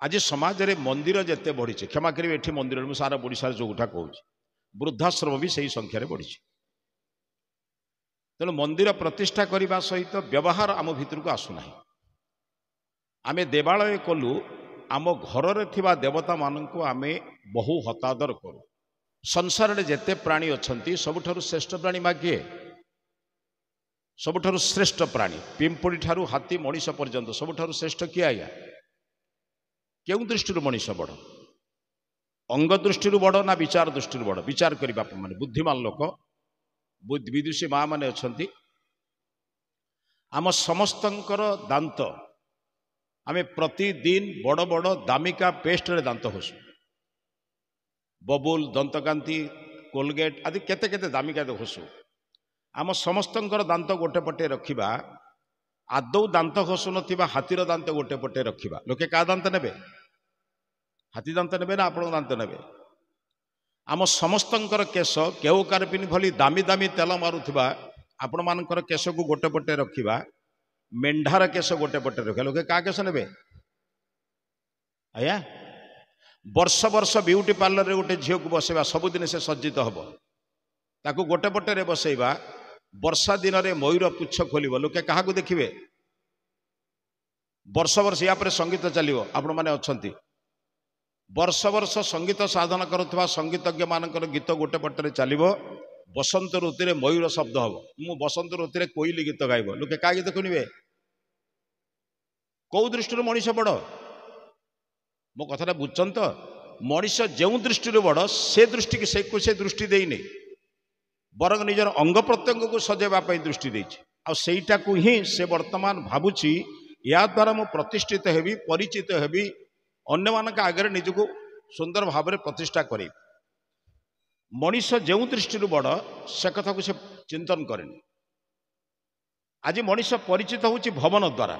आज समाज रे मंदिर जिते बढ़ी क्षमा करेंगे ये मंदिर मुझे सारा ओडिशा जोटा कहूँ वृद्धाश्रम भी सही संख्यार बढ़ी तेणु मंदिर प्रतिष्ठा करने सहित व्यवहार आम भितर को आसुना आमे देवालय कलु आम घर थिबा देवता मानक आमे बहु हतादर करूँ संसार में जिते प्राणी अच्छा सबुठारु श्रेष्ठ प्राणी मागे सबुठारु श्रेष्ठ प्राणी पिंपुड़ी ठारू हाथी मनीष पर्यंत सबुठारु श्रेष्ठ किए आज्ञा क्यों दृष्टि मनीष बड़ अंग दृष्टि बड़ ना विचार दृष्टि बड़ विचार करने माने बुद्धिमान लोक विदुषी माँ मैंने अच्छा आम समस्तंकर दांत आमे प्रतिदिन बड़ बड़ दामिका पेस्ट रे दांत घसु बबुल दंतकांति कोलगेट आदि केते केते दामिका घसु आम समस्तंकर दांत गोटे पटे रखिबा आदौ दांत घसु नथिबा हाथीर दांत गोटे पटे रखिबा लोके का दांत नेबे हाथी दांत नेबे ना आपण दांत नेबे आम समस्तंकर केश केउ कारपिन भली दामी दामी तेल मारुथिबा आपण मानकर केश को गोटे पटे रखिबा मेंढार केश गोटे पटे रखिबा लोके का केश नेबे आया वर्ष वर्ष ब्यूटी पार्लर रे गोटे झील को बसेबा सबुदिन से सज्जित हम ताकू गोटे पटे रे बसेबा वर्षा दिन रे मयूर पुच्छ खोलिबो लोके काहा को देखिबे वर्ष वर्ष या पर संगीत चलिबो आपण माने अछंती वर्ष वर्ष संगीत साधना करुवा संगीतज्ञ मानकर गीत गोटे पटे चलिबो बसंत ऋतु रे मयूर शब्द हम मु बसंत ऋतु रे कोइली गीत गाइबो लोके का गीत सुनिबे कौ दृष्टि मनीष बड़ मो कथा बुझन तो मनीष जो दृष्टि बड़ से दृष्टि की से दृष्टि देने बरंग निजर अंग प्रत्यंग को सजेवाई दृष्टि देटा को ही से वर्तमान भावुची या द्वारा मु प्रतिष्ठित हेबी परिचित हेबी अन्य मान आगे निजको सुंदर भाव में प्रतिष्ठा करे मनीष जो दृष्टि बड़ से कथा को से चिंतन करे आज मनीष परिचित होची भवन द्वारा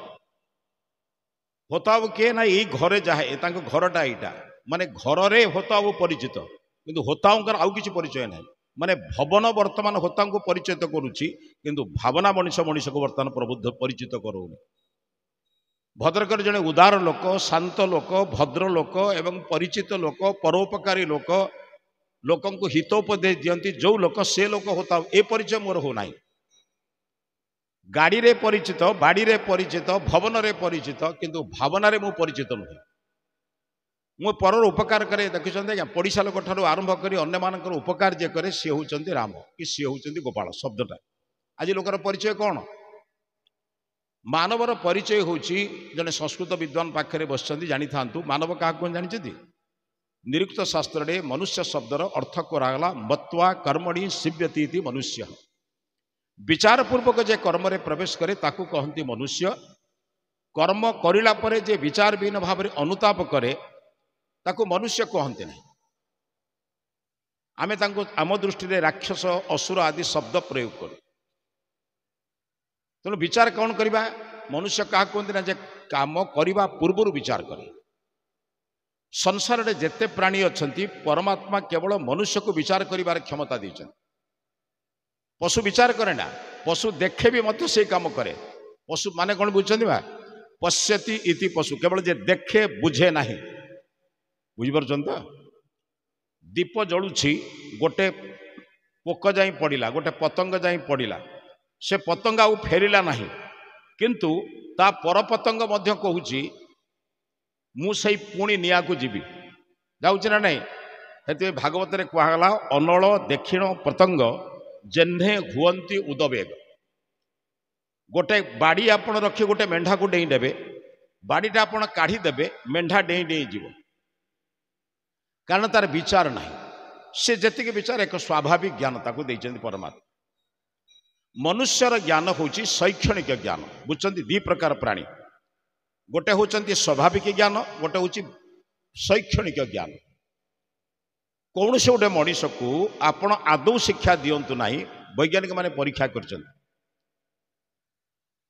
होताबू किए ना यही घरे जाए घरटा यहाँ माने घर रे होताबू परिचित किंतु होताऊंकर आउ किसी परिचय ना माने भवन वर्तमान होता को परिचित करुच्ची किंतु भावना मनीष मनीष को वर्तमान प्रबुद्ध परिचित करोनी भद्रक जड़े उदार लोक शांत लोक भद्र लोक एवं परिचित लोक परोपकारी लोक लोक हितोपदेश दियंती जो लोक से लोक होता ए परिचय मोर हो ना गाड़ी रे परिचित बाड़ी रे परिचित भवन रे परिचित किंतु भावना रे मु परिचित नुहे मु परर उपकार करे देखुं आज्ञा पड़िशा लोक ठार आरंभ कर अन्य मानकर उपकार जे करे सी होउचंती राम कि सी होउचंती गोपाल शब्दटा आज लोकर परिचय कौन मानवर परिचय होउची जने संस्कृत विद्वान पाखरे बसचंती जानि थांतु मानव का कोन जानिचंती निरुक्त शास्त्र रे मनुष्य शब्दर अर्थ करागला मत्वा कर्मणि सिव्यति इति मनुष्य विचार पूर्वक जे कर्म रे प्रवेश करे ताकू कहती मनुष्य कर्म करिला परे जे विचार बिन भाव में अनुताप करे ताकू मनुष्य कहते नहीं आमे तांको आम दृष्टि रे राक्षस असुर आदि शब्द प्रयोग करूँ तेणु विचार कौन करवा मनुष्य क्या कहते ना जे काम करने पूर्व विचार करे संसार रे जेते प्राणी अच्छा परमात्मा केवल मनुष्य को विचार करिवार क्षमता देछन पशु विचार करे ना पशु देखे भी मत से काम करे पशु माने कौन बुझे बा पश्यति इति पशु केवल जे देखे बुझे ना बुझीपार तो दीप जलुछि गोटे पोक जाई पड़ा गोटे पतंग जाई पड़ा से पतंग आउ फेरिला नहीं किंतु ता पर पतंग मध्य कहूची मु सही पुणी निया को जीवी जाऊँ ना नहीं से भागवत रे कहला अनल दक्षिण पतंग जेन्हे हुअंती उदवेग गोटे बाड़ी आपण रखी गोटे मेंढा को डेई देबे बाड़ीटा आपण काढ़ी देबे मेंढा डेई डेई जीव कारण तार विचार नहीं से जतिक विचार एक स्वाभाविक ज्ञान ताको देइचंदी परमात्मा मनुष्यर ज्ञान होची शैक्षणिक ज्ञान बुझचंदी दी प्रकार प्राणी गोटे होचंती स्वाभाविक ज्ञान गोटे होची शैक्षणिक ज्ञान कौन से गोटे मनीष को आपण आदौ शिक्षा दिंतु ना वैज्ञानिक माने परीक्षा कर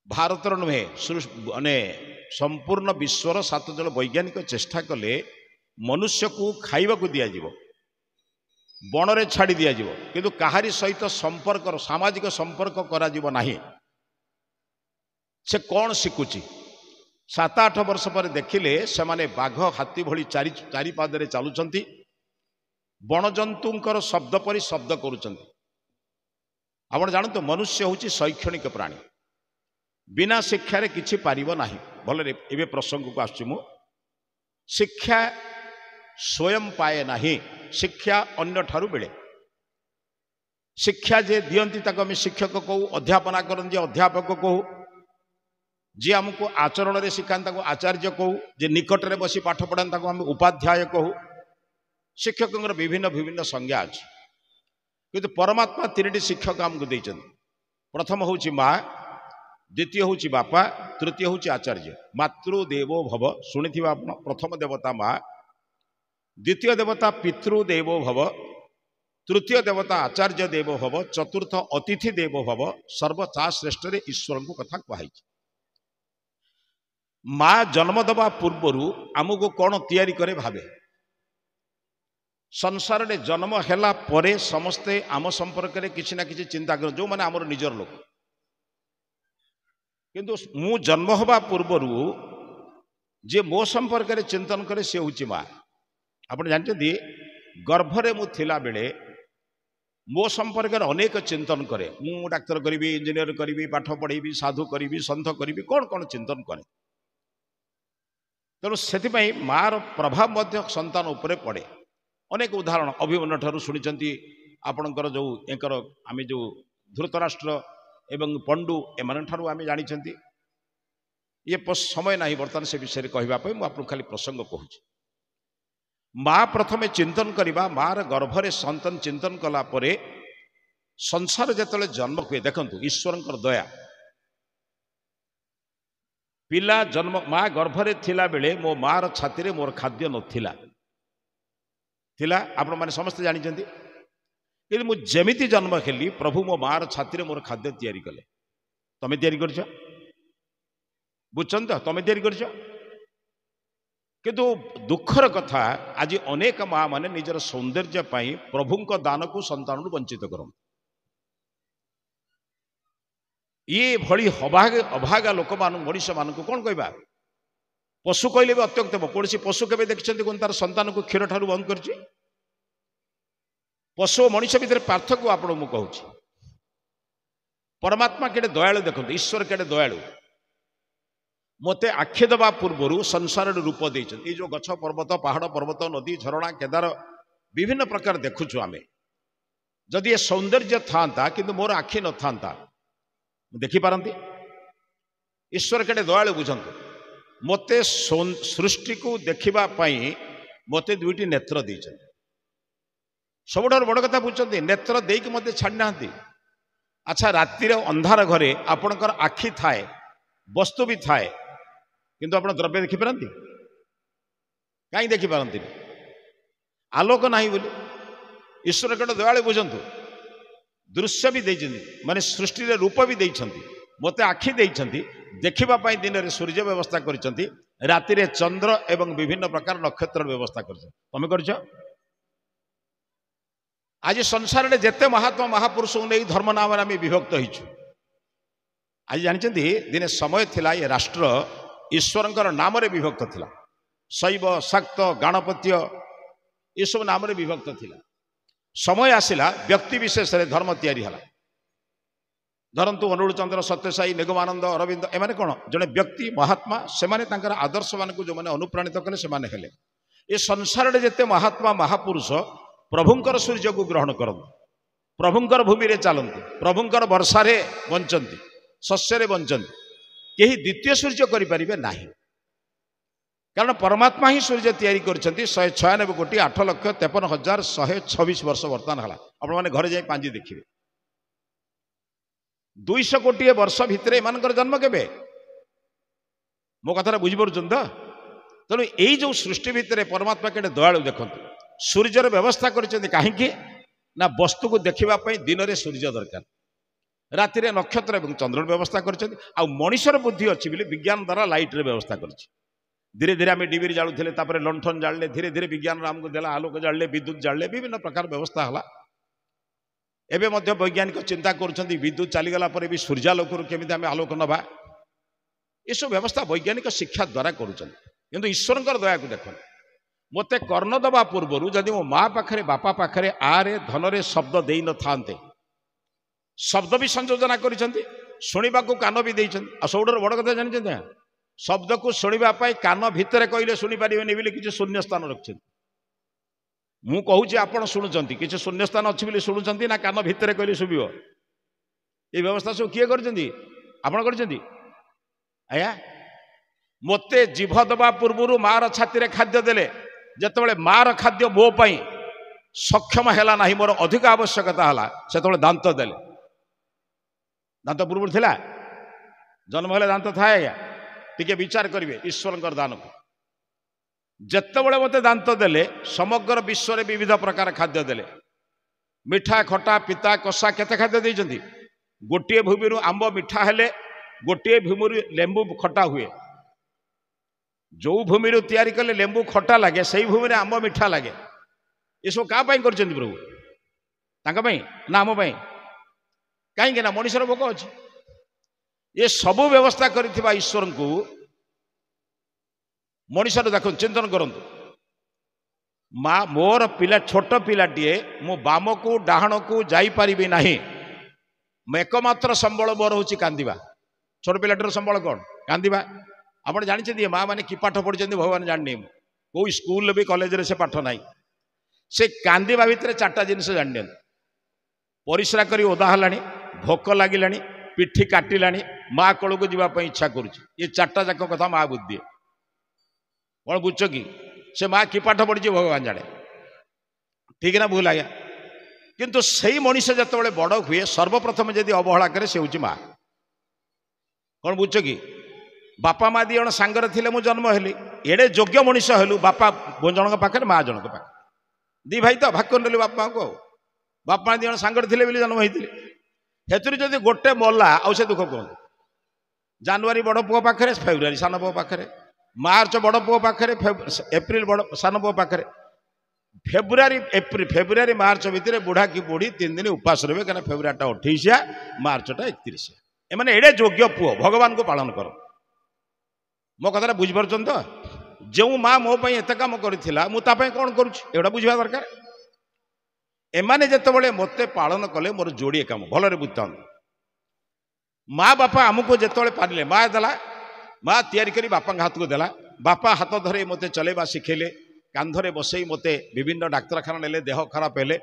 भारतर नुहे माने संपूर्ण विश्वर 7 जन वैज्ञानिक चेष्टा कले मनुष्य को खाइबा को दिया जीवो बण रे छाड़ी दिया जीवो किंतु काहारी सहित संपर्क सामाजिक संपर्क करा जीवो नाही से कौन शिखुची 7-8 ବର୍ଷ ପରେ ଦେଖିଲେ ସେମାନେ ବାଘ ହାତୀ ଭଳି ଚାରି ପାଦରେ ଚାଲୁଛନ୍ତି, ବଣଜନ୍ତୁଙ୍କର ଶବ୍ଦ ପରି ଶବ୍ଦ କରୁଛନ୍ତି। ଆପଣ ଜାଣନ୍ତୁ ମନୁଷ୍ୟ ହେଉଛି ଶୈକ୍ଷଣିକ ପ୍ରାଣୀ, ବିନା ଶିକ୍ଷାରେ କିଛି ପାରିବ ନାହିଁ। ଭଲରେ ଏବେ ପ୍ରସଙ୍ଗକୁ ଆସୁଛି ମୁଁ। ଶିକ୍ଷା ସ୍ୱୟଂ ପାଏ ନାହିଁ, ଶିକ୍ଷା ଅନ୍ୟଠାରୁ ମିଳେ। ଶିକ୍ଷା ଯେ ଦିଅନ୍ତି ତାକୁ ଆମେ ଶିକ୍ଷକ କହୁ, ଅଧ୍ୟାପନା କରନ୍ତି ଅଧ୍ୟାପକ କହୁ, ଯିଏ ଆମକୁ ଆଚରଣରେ ଶିଖାନ୍ତି ତାକୁ ଆଚାର୍ଯ୍ୟ କହୁ, ଯେ ନିକଟରେ ବସି ପାଠ ପଢ଼ାନ୍ତି ତାକୁ ଆମେ ଉପାଧ୍ୟାୟ କହୁ। ଶିକ୍ଷକଙ୍କର ବିଭିନ୍ନ ବିଭିନ୍ନ ସଂଜ୍ଞା ଅଛି, କିନ୍ତୁ ପରମାତ୍ମା 3ଟି ଶିକ୍ଷକ ଆମକୁ ଦେଇଛନ୍ତି। ପ୍ରଥମ ହେଉଛି ମା, ଦ୍ୱିତୀୟ ହେଉଛି ବାପା, ତୃତୀୟ ହେଉଛି ଆଚାର୍ଯ୍ୟ। ମାତୃଦେବୋ ଭବ ଶୁଣିଥିବା ଆପଣ। ପ୍ରଥମ ଦେବତା ମା, ଦ୍ୱିତୀୟ ଦେବତା ପିତୃଦେବୋ ଭବ, ତୃତୀୟ ଦେବତା ଆଚାର୍ଯ୍ୟ ଦେବ ଭବ, ଚତୁର୍ଥ ଅତିଥି ଦେବ ଭବ, ସର୍ବତା ଶ୍ରେଷ୍ଠରେ ଈଶ୍ୱରଙ୍କୁ କଥା କୁହାଯାଇଛି। ମା ଜନ୍ମ ଦେବା ପୂର୍ବରୁ ଆମକୁ କ'ଣ ତିଆରି କରେ ଭାବେ। ସଂସାରରେ ଜନ୍ମ ହେଲା ପରେ ସମସ୍ତେ ଆମ ସମ୍ପର୍କରେ କିଛି ନା କିଛି ଚିନ୍ତା କର, ଯେଉଁମାନେ ଆମର ନିଜର ଲୋକ। କିନ୍ତୁ ମୁଁ ଜନ୍ମ ହେବା ପୂର୍ବରୁ ଯିଏ ମୋ ସମ୍ପର୍କରେ ଚିନ୍ତନ କରେ ସେ ହେଉଛି ମା। ଆପଣ ଜାଣିଛନ୍ତି ଗର୍ଭରେ ମୁଁ ଥିଲାବେଳେ ମୋ ସମ୍ପର୍କରେ ଅନେକ ଚିନ୍ତନ କରେ। ମୁଁ ଡାକ୍ତର କରିବି, ଇଞ୍ଜିନିୟର କରିବି, ପାଠ ପଢ଼େଇବି, ସାଧୁ କରିବି, ସନ୍ଥ କରିବି, କ'ଣ କ'ଣ ଚିନ୍ତନ କରେ। ତେଣୁ ସେଥିପାଇଁ ମାର ପ୍ରଭାବ ମଧ୍ୟ ସନ୍ତାନ ଉପରେ ପଡ଼େ। ଅନେକ ଉଦାହରଣ ଅଭିମନ୍ୟୁ ଠାରୁ ଶୁଣିଛନ୍ତି, ଆପଣଙ୍କର ଯେଉଁ ଆମେ ଯେଉଁ ଧୃତରାଷ୍ଟ୍ର ଏବଂ ପଣ୍ଡୁ ଏମାନଙ୍କଠାରୁ ଆମେ ଜାଣିଛନ୍ତି। ଇଏ ସମୟ ନାହିଁ ବର୍ତ୍ତମାନ ସେ ବିଷୟରେ କହିବା ପାଇଁ, ମୁଁ ଆପଣଙ୍କୁ ଖାଲି ପ୍ରସଙ୍ଗ କହୁଛି। ମା ପ୍ରଥମେ ଚିନ୍ତନ କରିବା, ମାର ଗର୍ଭରେ ସନ୍ତାନ ଚିନ୍ତନ କଲା ପରେ ସଂସାର ଯେତେବେଳେ ଜନ୍ମ ହୁଏ, ଦେଖନ୍ତୁ ଈଶ୍ୱରଙ୍କର ଦୟା। ପିଲା ଜନ୍ମ ମା ଗର୍ଭରେ ଥିଲାବେଳେ ମୋ ମାର ଛାତିରେ ମୋର ଖାଦ୍ୟ ନଥିଲା, ଆପଣମାନେ ସମସ୍ତେ ଜାଣିଛନ୍ତି। କିନ୍ତୁ ମୁଁ ଯେମିତି ଜନ୍ମ ହେଲି ପ୍ରଭୁ ମୋ ମାର ଛାତିରେ ମୋର ଖାଦ୍ୟ ତିଆରି କଲେ। ତମେ ତିଆରି କରିଛ, ବୁଝୁଛନ୍ତି ତ? ତମେ ତିଆରି କରିଛ। କିନ୍ତୁ ଦୁଃଖର କଥା, ଆଜି ଅନେକ ମା ମାନେ ନିଜର ସୌନ୍ଦର୍ଯ୍ୟ ପାଇଁ ପ୍ରଭୁଙ୍କ ଦାନକୁ ସନ୍ତାନରୁ ବଞ୍ଚିତ କରନ୍ତି। ଇଏ ଭଳି ଅଭାଗା ଲୋକମାନଙ୍କୁ, ମଣିଷମାନଙ୍କୁ କ'ଣ କହିବା? ପଶୁ କହିଲେ ବି ଅତ୍ୟୁକ୍ତି ହେବ। କୌଣସି ପଶୁ କେବେ ଦେଖିଛନ୍ତି କୋন ତାର ସନ୍ତାନକୁ କ୍ଷୀର ଠାରୁ ବନ୍ଦ କରିଛି? ପଶୁ ଓ ମଣିଷ ଭିତରେ ପାର୍ଥକ୍ୟ ଆପଣଙ୍କୁ ମୁଁ କହୁଛି। ପରମାତ୍ମା କେଡ଼େ ଦୟାଳୁ ଦେଖନ୍ତୁ, ଈଶ୍ୱର କେଡ଼େ ଦୟାଳୁ। ମୋତେ ଆଖି ଦେବା ପୂର୍ବରୁ ସଂସାରରେ ରୂପ ଦେଇଛନ୍ତି। ଏଇ ଯେଉଁ ଗଛ ପର୍ବତ, ପାହାଡ଼ ପର୍ବତ, ନଦୀ ଝରଣା କେଦାର ବିଭିନ୍ନ ପ୍ରକାର ଦେଖୁଛୁ ଆମେ। ଯଦି ଏ ସୌନ୍ଦର୍ଯ୍ୟ ଥାନ୍ତା କିନ୍ତୁ ମୋର ଆଖି ନଥାନ୍ତା, ମୁଁ ଦେଖିପାରନ୍ତି? ଈଶ୍ୱର କେଡ଼େ ଦୟାଳୁ ବୁଝନ୍ତୁ। ମୋତେ ସୃଷ୍ଟିକୁ ଦେଖିବା ପାଇଁ ମୋତେ 2ଟି ନେତ୍ର ଦେଇଛନ୍ତି। ସବୁଠାରୁ ବଡ଼ କଥା ବୁଝୁଛନ୍ତି, ନେତ୍ର ଦେଇକି ମୋତେ ଛାଡ଼ି ନାହାନ୍ତି। ଆଚ୍ଛା, ରାତିରେ ଅନ୍ଧାର ଘରେ ଆପଣଙ୍କର ଆଖି ଥାଏ, ବସ୍ତୁ ବି ଥାଏ, କିନ୍ତୁ ଆପଣ ଦ୍ରବ୍ୟ ଦେଖିପାରନ୍ତି? କାହିଁ ଦେଖିପାରନ୍ତିନି? ଆଲୋକ ନାହିଁ ବୋଲି। ଈଶ୍ୱର କେଡ଼େ ଦୟାଳୁ ବୁଝନ୍ତୁ। ଦୃଶ୍ୟ ବି ଦେଇଛନ୍ତି, ମାନେ ସୃଷ୍ଟିରେ ରୂପ ବି ଦେଇଛନ୍ତି। ମୋତେ ଆଖି ଦେଇଛନ୍ତି ଦେଖିବା ପାଇଁ। ଦିନରେ ସୂର୍ଯ୍ୟ ବ୍ୟବସ୍ଥା କରିଛନ୍ତି, ରାତିରେ ଚନ୍ଦ୍ର ଏବଂ ବିଭିନ୍ନ ପ୍ରକାର ନକ୍ଷତ୍ର ବ୍ୟବସ୍ଥା କରିଛନ୍ତି। ତମେ କରିଛ? ଆଜି ସଂସାରରେ ଯେତେ ମହାତ୍ମା ମହାପୁରୁଷଙ୍କୁ ନେଇ ଧର୍ମ ନାମରେ ଆମେ ବିଭକ୍ତ ହେଇଛୁ। ଆଜି ଜାଣିଛନ୍ତି ଦିନେ ସମୟ ଥିଲା ଏ ରାଷ୍ଟ୍ର ଈଶ୍ୱରଙ୍କର ନାମରେ ବିଭକ୍ତ ଥିଲା। ଶୈବ, ଶାକ୍ତ, ଗାଣପତ୍ୟ ଏସବୁ ନାମରେ ବିଭକ୍ତ ଥିଲା। ସମୟ ଆସିଲା ବ୍ୟକ୍ତି ବିଶେଷରେ ଧର୍ମ ତିଆରି ହେଲା। ଧରନ୍ତୁ ଅନୁକୂଳ ଚନ୍ଦ୍ର, ସତ୍ୟସାଇ, ନିଗମାନନ୍ଦ, ଅରବିନ୍ଦ, ଏମାନେ କ'ଣ ଜଣେ ବ୍ୟକ୍ତି ମହାତ୍ମା। ସେମାନେ ତାଙ୍କର ଆଦର୍ଶମାନଙ୍କୁ ଯେଉଁମାନେ ଅନୁପ୍ରାଣିତ କଲେ ସେମାନେ ହେଲେ। ଏ ସଂସାରରେ ଯେତେ ମହାତ୍ମା ମହାପୁରୁଷ ପ୍ରଭୁଙ୍କର ସୂର୍ଯ୍ୟକୁ ଗ୍ରହଣ କରନ୍ତି, ପ୍ରଭୁଙ୍କର ଭୂମିରେ ଚାଲନ୍ତି, ପ୍ରଭୁଙ୍କର ବର୍ଷାରେ ବଞ୍ଚନ୍ତି, ଶସ୍ୟରେ ବଞ୍ଚନ୍ତି, କେହି ଦ୍ୱିତୀୟ ସୂର୍ଯ୍ୟ କରିପାରିବେ ନାହିଁ। କାରଣ ପରମାତ୍ମା ହିଁ ସୂର୍ଯ୍ୟ ତିଆରି କରିଛନ୍ତି। 196,08,53,126 ବର୍ଷ ବର୍ତ୍ତମାନ ହେଲା। ଆପଣମାନେ ଘରେ ଯାଇ ପାଞ୍ଜି ଦେଖିବେ। 200 କୋଟି ବର୍ଷ ଭିତରେ ଏମାନଙ୍କର ଜନ୍ମ କେବେ? ମୋ କଥାଟା ବୁଝିପାରୁଛନ୍ତି ତ? ତେଣୁ ଏଇ ଯେଉଁ ସୃଷ୍ଟି ଭିତରେ ପରମାତ୍ମା କେଡ଼େ ଦୟାଳୁ ଦେଖନ୍ତୁ। ସୂର୍ଯ୍ୟର ବ୍ୟବସ୍ଥା କରିଛନ୍ତି କାହିଁକି ନା ବସ୍ତୁକୁ ଦେଖିବା ପାଇଁ ଦିନରେ ସୂର୍ଯ୍ୟ ଦରକାର, ରାତିରେ ନକ୍ଷତ୍ର ଏବଂ ଚନ୍ଦ୍ରର ବ୍ୟବସ୍ଥା କରିଛନ୍ତି। ଆଉ ମଣିଷର ବୁଦ୍ଧି ଅଛି ବୋଲି ବିଜ୍ଞାନ ଦ୍ୱାରା ଲାଇଟ୍ର ବ୍ୟବସ୍ଥା କରିଛି। ଧୀରେ ଧୀରେ ଆମେ ଡିବିରି ଜାଳୁଥିଲେ, ତାପରେ ଲଣ୍ଠନ ଜାଳିଲେ, ଧୀରେ ଧୀରେ ବିଜ୍ଞାନ ଆମକୁ ଦେଲା ଆଲୋକ ଜାଳିଲେ, ବିଦ୍ୟୁତ ଜାଳିଲେ, ବିଭିନ୍ନ ପ୍ରକାର ବ୍ୟବସ୍ଥା ହେଲା। ଏବେ ମଧ୍ୟ ବୈଜ୍ଞାନିକ ଚିନ୍ତା କରୁଛନ୍ତି ବିଦ୍ୟୁତ ଚାଲିଗଲା ପରେ ବି ସୂର୍ଯ୍ୟାଲୋକରୁ କେମିତି ଆମେ ଆଲୋକ ନେବା। ଏସବୁ ବ୍ୟବସ୍ଥା ବୈଜ୍ଞାନିକ ଶିକ୍ଷା ଦ୍ୱାରା କରୁଛନ୍ତି। କିନ୍ତୁ ଈଶ୍ୱରଙ୍କର ଦୟାକୁ ଦେଖନ୍ତୁ, ମୋତେ କର୍ଣ୍ଣ ଦେବା ପୂର୍ବରୁ ଯଦି ମୋ ମା ପାଖରେ ବାପା ପାଖରେ ଆରେ ଧନରେ ଶବ୍ଦ ଦେଇନଥାନ୍ତେ, ଶବ୍ଦ ବି ସଂଯୋଜନା କରିଛନ୍ତି, ଶୁଣିବାକୁ କାନ ବି ଦେଇଛନ୍ତି। ଆଉ ସବୁଠାରୁ ବଡ଼ କଥା ଜାଣିଛନ୍ତି, ଶବ୍ଦକୁ ଶୁଣିବା ପାଇଁ କାନ ଭିତରେ କହିଲେ ଶୁଣିପାରିବେନି ବୋଲି କିଛି ଶୂନ୍ୟ ସ୍ଥାନ ରଖିଛନ୍ତି। ମୁଁ କହୁଛି ଆପଣ ଶୁଣୁଛନ୍ତି, କିଛି ଶୂନ୍ୟ ସ୍ଥାନ ଅଛି ବୋଲି ଶୁଣୁଛନ୍ତି ନା କାନ ଭିତରେ କହିଲେ ଶୁଭିବ? এই ବ୍ୟବସ୍ଥା ସବୁ କିଏ କରିଛନ୍ତି? ଆପଣ କରିଛନ୍ତି? ଆଜ୍ଞା, ମୋତେ ଜିଭ ଦେବା ପୂର୍ବରୁ ମାର ଛାତିରେ ଖାଦ୍ୟ ଦେଲେ, ଯେତେବେଳେ ମାର ଖାଦ୍ୟ ମୋ ପାଇଁ ସକ୍ଷମ ହେଲା ନାହିଁ, ମୋର ଅଧିକ ଆବଶ୍ୟକତା ହେଲା, ସେତେବେଳେ ଦାନ୍ତ ଦେଲେ। ଦାନ୍ତ ପୂର୍ବରୁ ଥିଲା? ଜନ୍ମ ହେଲେ ଦାନ୍ତ ଥାଏ? ଆଜ୍ଞା, ଟିକେ ବିଚାର କରିବେ ଈଶ୍ୱରଙ୍କର ଦାନକୁ। ଯେତେବେଳେ ମୋତେ ଦାନ୍ତ ଦେଲେ, ସମଗ୍ର ବିଶ୍ୱରେ ବିବିଧ ପ୍ରକାର ଖାଦ୍ୟ ଦେଲେ। ମିଠା, ଖଟା, ପିତା, କଷା, କେତେ ଖାଦ୍ୟ ଦେଇଛନ୍ତି। ଗୋଟିଏ ଭୂମିରୁ ଆମ୍ବ ମିଠା ହେଲେ ଗୋଟିଏ ଭୂମିରୁ ଲେମ୍ବୁ ଖଟା ହୁଏ। ଯେଉଁ ଭୂମିରୁ ତିଆରି କଲେ ଲେମ୍ବୁ ଖଟା ଲାଗେ, ସେଇ ଭୂମିରେ ଆମ୍ବ ମିଠା ଲାଗେ। ଏସବୁ କାହା ପାଇଁ କରିଛନ୍ତି ପ୍ରଭୁ? ତାଙ୍କ ପାଇଁ ନା ଆମ ପାଇଁ? କାହିଁକି ନା ମଣିଷର ଭୋକ ଅଛି। ଏ ସବୁ ବ୍ୟବସ୍ଥା କରିଥିବା ଈଶ୍ୱରଙ୍କୁ ମଣିଷର ଦେଖନ୍ତୁ, ଚିନ୍ତନ କରନ୍ତୁ। ମା ମୋର ପିଲା, ଛୋଟ ପିଲାଟିଏ, ମୁଁ ବାମକୁ ଡାହାଣକୁ ଯାଇପାରିବି ନାହିଁ, ଏକମାତ୍ର ସମ୍ବଳ ମୋର ହେଉଛି କାନ୍ଦିବା। ଛୋଟ ପିଲାଟିର ସମ୍ବଳ କ'ଣ? କାନ୍ଦିବା। ଆପଣ ଜାଣିଛନ୍ତି ମା ମାନେ କି ପାଠ ପଢିଛନ୍ତି ଭଗବାନ ଜାଣିନି, ମୁଁ କୋଉ ସ୍କୁଲରେ ବି କଲେଜରେ ସେ ପାଠ ନାହିଁ। ସେ କାନ୍ଦିବା ଭିତରେ ଚାରିଟା ଜିନିଷ ଜାଣିନିଅନ୍ତି। ପରିସ୍ରା କରି ଓଦା ହେଲାଣି, ଭୋକ ଲାଗିଲାଣି, ପିଠି କାଟିଲାଣି, ମା କୋଳକୁ ଯିବା ପାଇଁ ଇଚ୍ଛା କରୁଛି। ଏ ଚାରିଟା ଯାକ କଥା ମା ବୁଝିଦିଏ। କ'ଣ ବୁଝୁଛ କି? ସେ ମା କି ପାଠ ପଢିଛି ଭଗବାନ ଜାଣେ। ଠିକ ନା ଭୁଲ ଆଜ୍ଞା? କିନ୍ତୁ ସେଇ ମଣିଷ ଯେତେବେଳେ ବଡ଼ ହୁଏ, ସର୍ବପ୍ରଥମେ ଯଦି ଅବହେଳା କରେ, ସେ ହେଉଛି ମା। କ'ଣ ବୁଝୁଛ କି? ବାପା ମା ଦି ଜଣ ସାଙ୍ଗରେ ଥିଲେ, ମୁଁ ଜନ୍ମ ହେଲି, ଏଡ଼େ ଯୋଗ୍ୟ ମଣିଷ ହେଲୁ, ବାପା ଜଣଙ୍କ ପାଖରେ, ମା ଜଣଙ୍କ ପାଖରେ, ଦି ଭାଇ ତ ଭାଗ କରିନେଲୁ ବାପା ମାଙ୍କୁ। ଆଉ ବାପା ମା ଦି ଜଣ ସାଙ୍ଗରେ ଥିଲେ ବୋଲି ଜନ୍ମ ହେଇଥିଲେ। ସେଥିରୁ ଯଦି ଗୋଟେ ମଲା, ଆଉ ସେ ଦୁଃଖ କୁହନ୍ତୁ। ଜାନୁଆରୀ ବଡ଼ ପୁଅ ପାଖରେ, ଫେବୃଆରୀ ସାନ ପୁଅ ପାଖରେ, ମାର୍ଚ୍ଚ ବଡ଼ ପୁଅ ପାଖରେ, ଏପ୍ରିଲ ବଡ଼ ସାନ ପୁଅ ପାଖରେ, ଫେବୃଆରୀ ମାର୍ଚ୍ଚ ଭିତରେ ବୁଢ଼ା କି ବୁଢ଼ୀ 3 ଦିନ ଉପାସ ରହିବେ, କାହିଁକିନା ଫେବୃଆରୀଟା 28, ମାର୍ଚ୍ଚଟା 31। ଏମାନେ ଏଡ଼େ ଯୋଗ୍ୟ ପୁଅ, ଭଗବାନଙ୍କୁ ପାଳନ କର। ମୋ କଥାଟା ବୁଝିପାରୁଛନ୍ତି ତ? ଯେଉଁ ମା ମୋ ପାଇଁ ଏତେ କାମ କରିଥିଲା, ମୁଁ ତା ପାଇଁ କ'ଣ କରୁଛି ଏଗୁଡ଼ା ବୁଝିବା ଦରକାର। ଏମାନେ ଯେତେବେଳେ ମୋତେ ପାଳନ କଲେ, ମୋର ଯୋଡ଼ିଏ କାମ, ଭଲରେ ବୁଝିଥାନ୍ତୁ। ମା ବାପା ଆମକୁ ଯେତେବେଳେ ପାରିଲେ, ମା ଦେଲା, ମା ତିଆରି କରି ବାପାଙ୍କ ହାତକୁ ଦେଲା, ବାପା ହାତ ଧରି ମୋତେ ଚଲେଇବା ଶିଖେଇଲେ, କାନ୍ଧରେ ବସେଇ ମୋତେ ବିଭିନ୍ନ ଡାକ୍ତରଖାନା ନେଲେ, ଦେହ ଖରାପ ହେଲେ।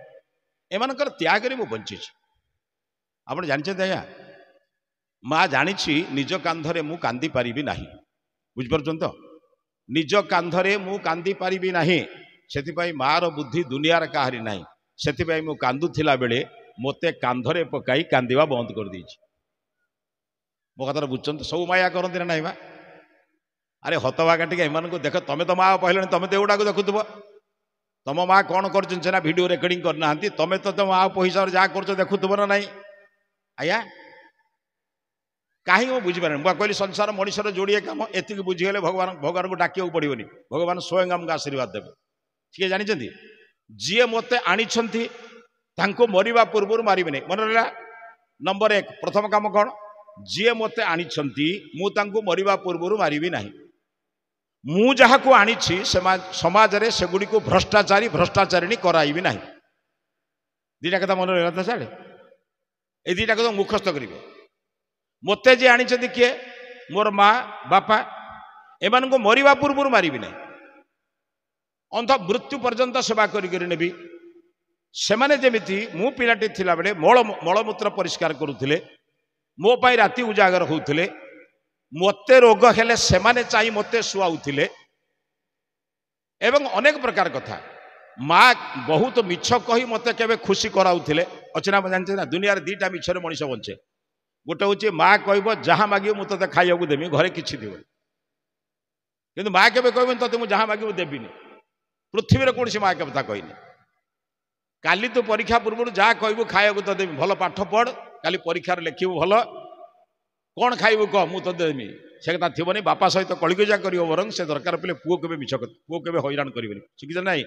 ଏମାନଙ୍କର ତ୍ୟାଗରେ ମୁଁ ବଞ୍ଚିଛି। ଆପଣ ଜାଣିଛନ୍ତି ଆଜ୍ଞା, ମା ଜାଣିଛି ନିଜ କାନ୍ଧରେ ମୁଁ କାନ୍ଦି ପାରିବି ନାହିଁ। ବୁଝିପାରୁଛନ୍ତି ତ? ନିଜ କାନ୍ଧରେ ମୁଁ କାନ୍ଦି ପାରିବି ନାହିଁ, ସେଥିପାଇଁ ମାର ବୁଦ୍ଧି ଦୁନିଆର କାହାରି ନାହିଁ। ସେଥିପାଇଁ ମୁଁ କାନ୍ଦୁଥିଲା ବେଳେ ମୋତେ କାନ୍ଧରେ ପକାଇ କାନ୍ଦିବା ବନ୍ଦ କରିଦେଇଛି। ମୋ କଥାଟା ବୁଝୁଛନ୍ତି? ସବୁ ମାୟା କରନ୍ତି ନା ନାହିଁ ବା? ଆରେ ହତଭାଗା ଟିକେ ଏମାନଙ୍କୁ ଦେଖ। ତମେ ତ ମା କହିଲଣି, ତମେ ତ ଏଗୁଡ଼ାକୁ ଦେଖୁଥିବ। ତମ ମା କ'ଣ କରୁଛନ୍ତି ସେନା ଭିଡ଼ିଓ ରେକର୍ଡିଂ କରିନାହାନ୍ତି, ତମେ ତ ତମ ମା ପଇସାରେ ଯାହା କରୁଛ ଦେଖୁଥିବ ନା ନାହିଁ ଆଜ୍ଞା? କାହିଁକି ମୁଁ ବୁଝିପାରିନି? ମୁଁ କହିଲି ସଂସାର ମଣିଷର ଯୋଡ଼ିଏ କାମ, ଏତିକି ବୁଝିଗଲେ ଭଗବାନଙ୍କୁ ଡାକିବାକୁ ପଡ଼ିବନି, ଭଗବାନ ସ୍ୱୟଂ ଆମକୁ ଆଶୀର୍ବାଦ ଦେବେ। କିଏ ଜାଣିଛନ୍ତି? ଯିଏ ମୋତେ ଆଣିଛନ୍ତି ତାଙ୍କୁ ମରିବା ପୂର୍ବରୁ ମାରିବେନି। ମନେ ରହିଲା? ନମ୍ବର 1, ପ୍ରଥମ କାମ କ'ଣ? ଯିଏ ମୋତେ ଆଣିଛନ୍ତି ମୁଁ ତାଙ୍କୁ ମରିବା ପୂର୍ବରୁ ମାରିବି ନାହିଁ। ମୁଁ ଯାହାକୁ ଆଣିଛି ସମାଜରେ ସେଗୁଡ଼ିକୁ ଭ୍ରଷ୍ଟାଚାରିଣୀ କରାଇବି ନାହିଁ। ଦିଟା କଥା ମନେ ରହିଲା ତ ସାର୍? এই ଦୁଇଟା କଥା ମୁଖସ୍ଥ କରିବେ। ମୋତେ ଯିଏ ଆଣିଛନ୍ତି କିଏ? ମୋର ମା ବାପା, ଏମାନଙ୍କୁ ମରିବା ପୂର୍ବରୁ ମାରିବି ନାହିଁ। ଅନ୍ଧ ମୃତ୍ୟୁ ପର୍ଯ୍ୟନ୍ତ ସେବା କରିକରି ନେବି। ସେମାନେ ଯେମିତି ମୁଁ ପିଲାଟି ଥିଲାବେଳେ ମଳମୂତ୍ର ପରିଷ୍କାର କରୁଥିଲେ, ମୋ ପାଇଁ ରାତି ଉଜାଗର ହେଉଥିଲେ, ମୋତେ ରୋଗ ହେଲେ ସେମାନେ ଚାହିଁ ମୋତେ ଶୁଆଉଥିଲେ, ଏବଂ ଅନେକ ପ୍ରକାର କଥା। ମା ବହୁତ ମିଛ କହି ମୋତେ କେବେ ଖୁସି କରାଉଥିଲେ। ଅଛି ନା ଜାଣିଛ ନା? ଦୁନିଆରେ ଦିଟା ମିଛରେ ମଣିଷ ବଞ୍ଚେ। ଗୋଟେ ହେଉଛି ମା କହିବ ଯାହା ମାଗିବ ମୁଁ ତୋତେ ଖାଇବାକୁ ଦେବି, ଘରେ କିଛି ଦିବନି। କିନ୍ତୁ ମା କେବେ କହିବନି ତୋତେ ମୁଁ ଯାହା ମାଗିବୁ ଦେବିନି। ପୃଥିବୀରେ କୌଣସି ମା କଥା କହିନି। କାଲି ତୁ ପରୀକ୍ଷା ପୂର୍ବରୁ ଯାହା କହିବୁ ଖାଇବାକୁ ତ ଦେବି, ଭଲ ପାଠ ପଢ଼, କାଲି ପରୀକ୍ଷାରେ ଲେଖିବୁ ଭଲ, କ'ଣ ଖାଇବୁ କହ ମୁଁ ତୋତେ ଦେବି, ସେ କଥା ଥିବନି। ବାପା ସହିତ କଳିକଜିଆ କରିବ ବରଂ, ସେ ଦରକାର ପଡ଼ିଲେ ପୁଅ କେବେ ମିଛ କଥା, ପୁଅ କେବେ ହଇରାଣ କରିବନି। ଶିଖିଛ ନାହିଁ?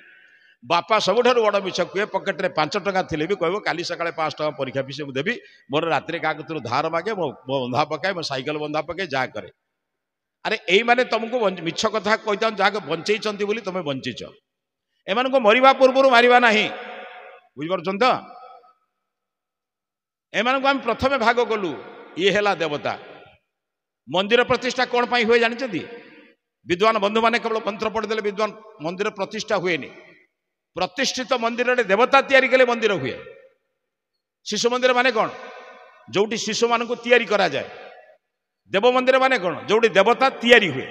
ବାପା ସବୁଠାରୁ ବଡ଼ ମିଛ କୁହେ। ପକେଟରେ 5 ଟଙ୍କା ଥିଲେ ବି କହିବ କାଲି ସକାଳେ 5 ଟଙ୍କା ପରୀକ୍ଷା ଫିସ୍ ମୁଁ ଦେବି, ମୋର ରାତିରେ କାହାକୁ ତୁ ଧାର ମାଗେ, ମୋ ବନ୍ଧା ପକାଏ, ମୋ ସାଇକେଲ ବନ୍ଧା ପକାଏ, ଯାହା କରେ। अरे यही माने तुमको मिछ कथा कही जहाँ बंचई तुम बंचीच एम मरवा पूर्व मारिबा नहीं बुझिपार तो एम आम प्रथम भाग कलु ये है देवता मंदिर प्रतिष्ठा कौन पाई हुए जानते विद्वान बंधु माने केवल मंत्र पढ़ीदे विद्वान मंदिर प्रतिष्ठा हुए प्रतिष्ठित मंदिर देवता तैयारी कले मंदिर हुए शिशु मंदिर माने कौन जोटी शिशु मान को तैयारी करा जाए देव मंदिर माने कौन जोटी देवता तैयारी हुए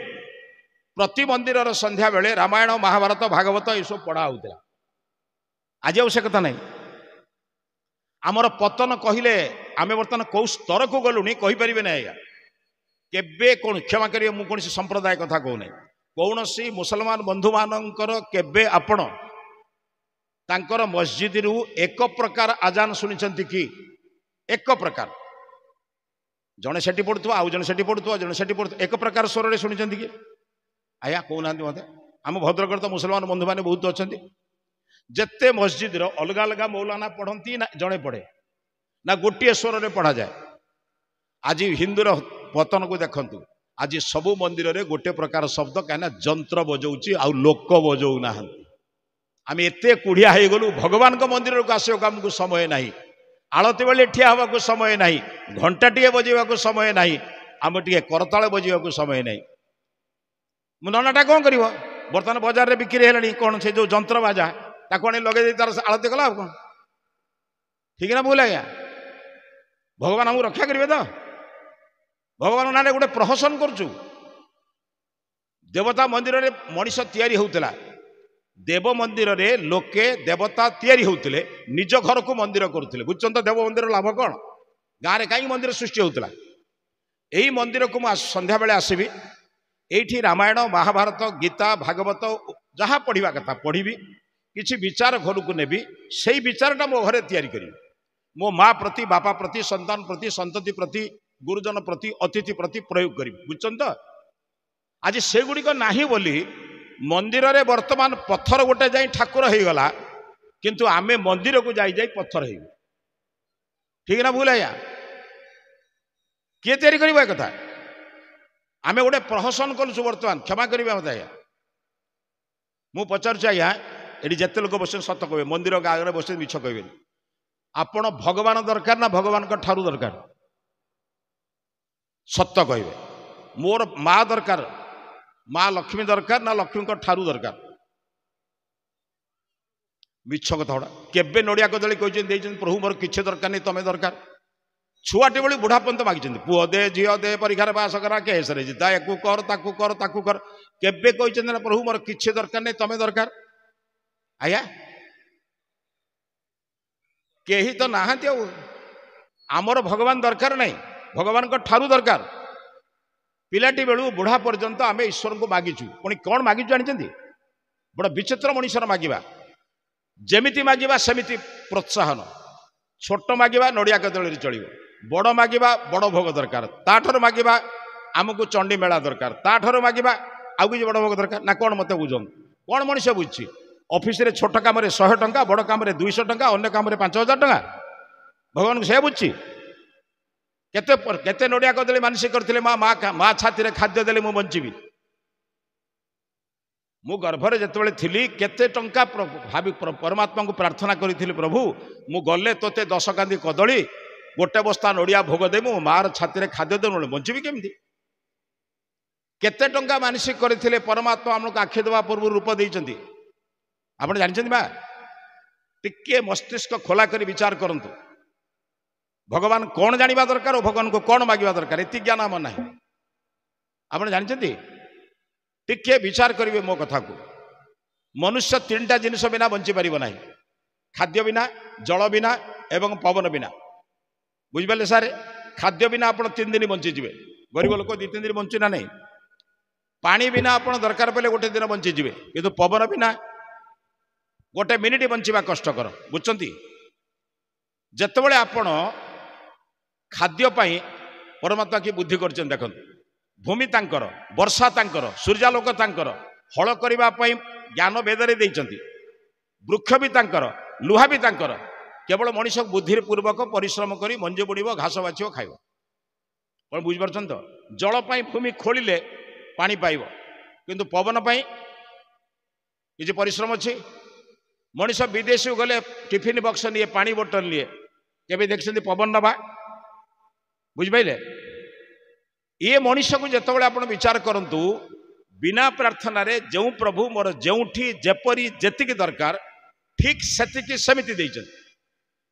प्रति मंदिर संध्या बेले रामायण महाभारत भागवत ये सब पढ़ा होता आज आवश्यकता नहीं आमर पतन कहले आम बर्तमान कौ स्तर को गलुनी कहीपर ना आज्ञा केबे कौन क्षमा करिए मु कौन संप्रदाय कथा कहूना कौन सी मुसलमान बंधु मानकर केबे आपण तांकर मस्जिद रु एक प्रकार आजान शुणी कि एक प्रकार जड़े से पढ़ुव आउ जड़े से पढ़ुव जड़े से पढ़ुव एक प्रकार स्वर शुणी कि आया कहना मत आम भद्रक तो मुसलमान बंधु मैंने बहुत अच्छा जिते मस्जिद अलग अलग मौलाना पढ़ती ना जड़े पढ़े ना गोटे स्वर में पढ़ा जाए आज हिंदूर पतन को देखु आज सबू मंदिर रे गोटे प्रकार शब्द कहीं जंत्र बजाऊँच आउ लोक बजाऊ ना आम एत कुढ़िया हो गलु भगवान को मंदिर को आसो आमको समय ना आलती बेले ठिया हवा को समय ना घंटा टे बजेवा समय ना आम टे करताल बजेवा समय ना ननाटा कौन कर बर्तमान बजार में बिक्री है कौन से जो जंत्र बाजा ताको आनी लगे तार आलती कला कौन ठीक ना भूल आज्ञा भगवान आमको रक्षा करेंगे तो भगवान ना गोटे प्रहसन करचु देवता मंदिर में मनीष तैयारी होता देव मंदिर रे लोके देवता तैयारी होते निज घर को मंदिर करुले बुझुन तो देव मंदिर लाभ कौन गाँव में कहीं मंदिर सृष्टि होता यही मंदिर को मुझे संध्या बेले आसबि ये रामायण महाभारत गीता भागवत जहाँ पढ़ा कथा पढ़ी किसी विचार घर को नेबी से विचारटा मो घरे तैयारी करी मो माँ प्रति बापा प्रति संतान प्रति संतति प्रति गुरुजन प्रति अतिथि प्रति प्रयोग करी बुझुन तो आज से गुड़िक नाही बोली मंदिर रे वर्तमान पत्थर गोटे जाई ठाकुर हो गला किंतु आमे मंदिर को जाई पत्थर हो ठीक ना भूल आया किए तैयारी करिबा कथा आमे गोटे प्रहसन करूँ वर्तमान क्षमा करेंगे मत आज्ञा मु पचारुच आज्ञा ये जिते लोक बस सत कहे मंदिर आगे बस मिछ कहे आपण भगवान दरकार ना भगवान का ठारू दरकार सत कहे मोर माँ दरकार माँ लक्ष्मी दरकार ना लक्ष्मी का ठारू दरकार मिछ कथा गुड़ा केबे नड़िया कदली कहते प्रभु मोर किसी दरकार नहीं तुम्हें दरकार छुआटे बड़ी बुढ़ा पंत मागिं पुओ दे झील दे परीक्षा पास करा केस रे जिता या कर ताकू कर ताकू कर केबे कहते ना प्रभु मोर किसी दरकार नहीं तुम्हें दरकार आया कहीं तो नहांती आमर भगवान दरकार नहीं भगवान को ठारू दरकार पिलाटी बेलू बुढ़ा पर्यंत आम ईश्वर को मागिचु पुणी कौन मागिचु जानते बड़ा विचित्र मनीषर मागिबा जेमिति मागिबा सेमिति प्रोत्साहन छोट मागिबा नड़िया कदली चलो बड़ मागिबा बड़ भोग दरकार ताठर मागिबा आमको चंडी मेला दरकार ताठर मागिबा आउ किसी बड़ भोग दरकार ना कौन मत बुझ कौन मनीष बुझी ऑफिस रे छोट काम 100 टंका बड़ काम 200 टंका अन्य काम 5000 टंका भगवान को से बुझी केते केते नड़िया कदली मानसिक करथिले माँ छाती रे खाद्य देले मु बंचीबी मु गर्भरे जेतेबेले थिली केते टंका भावी परमात्मा को प्रार्थना करी प्रभु मु गले तोते 10 कांदी कदली गोटे बस्ता नड़िया भोग देमु मार छाती रे खाद्य देमु बंचीबी केमती केते टंका मानसिक करथिले परमात्मा हमको आखि देवा पूर्व रूप देइचंती आपण जानछन्ती बा टिके मस्तिष्क खोला करी विचार करंतु भगवान कौन जानिबा दरकार और भगवान को कौन मागिबा दरकार एति ज्ञान आम ना आपण जानछन्ती टिके विचार करिवे मो कथा को मनुष्य 3टा जिनिस बिना बंची पारिबो नाही खाद्य बिना जल बिना एवं पवन बिना बुझिपारे सारे खाद्य बिना आपण 3 दिन बंची जिवे गरीब लोक 2-3 दिन बंची ना नहीं पानी बिना आपण दरकार पले गोटे दिन बंची जिवे किंतु पवन बिना गोटे मिनिट बंचीबा कष्टकर बुझछन्ती जेतेबेले आपण खाद्य पाई परमात्मा की बुद्धि कर देखो भूमि तांकर वर्षा तांकर सूर्यालोक तांकर हल करबा पई ज्ञान वेदरे देइचंती वृक्ष भी तांकर लुहा भी तांकर केवल मनीष बुद्धि पूर्वक परिश्रम करी मंजे बुड़ीब घास बाछिब खाइब कौन बुझिपारछन तो जल पाई भूमि खोलिले पानी पाइब किंतु पवन पाई किसी परिश्रम अच्छी मनीष विदेश को गले टिफिन बक्स निए पानी बोतल निए केबे देखते पवन नवा बुझिपारे ये मनीष को जिते आप विचार करूँ बिना प्रार्थना रे जो प्रभु मोर जोठी जेपरी जेतिकी दरकार ठीक सेतिकी सेमिति देइछन